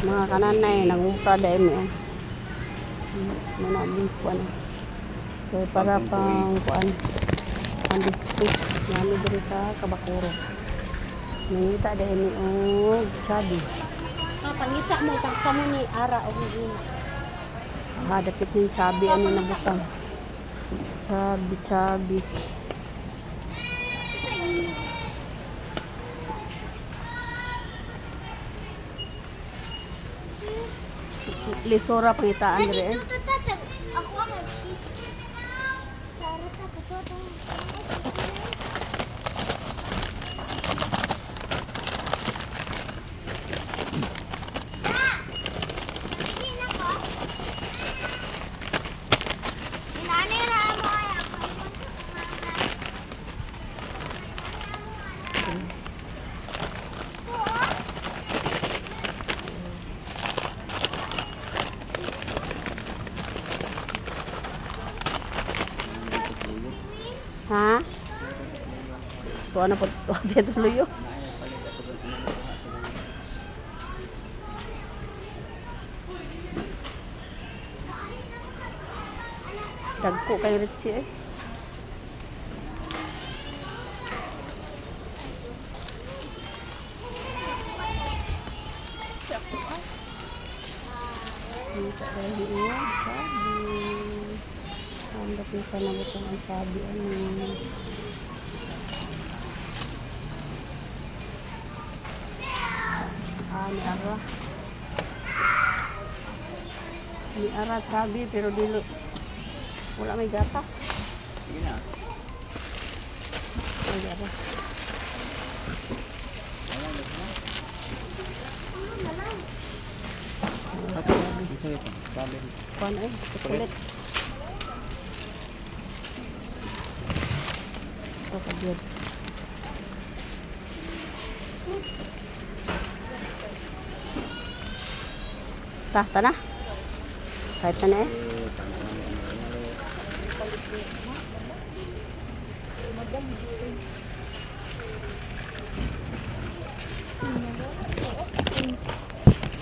Mga kananay, nangupra dahil mo. Manabing kuan. Kaya para pang kuan. Ang display. Nami diri sa Kabakuro. Nangita dahil ni Chubby. Pangita mo, kaksa mo ni Ara o Gina. Dapit yung Chubby, ano na butang. Chubby. Lisora pangitaan dire. Ako ang Ha? Tuwa na po dito luyo. Dagko kay Richie eh. Kita dahil niya, sabi. Ang dapitan na butang ang sabi. Ano? Ni Ara. Ni Ara sabi pero dilo. Wala may gatas. Sige na. Ay, Ara. Ito. Sabi. Kuan eh, chocolate. So good. Tahta na. Kahit na eh.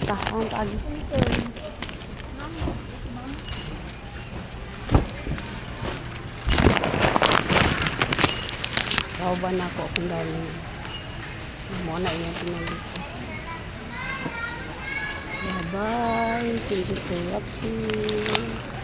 Tahang tadi. Kauban ako kung dahil mo na yung pinili ko. Bye-bye. Thank you for watching.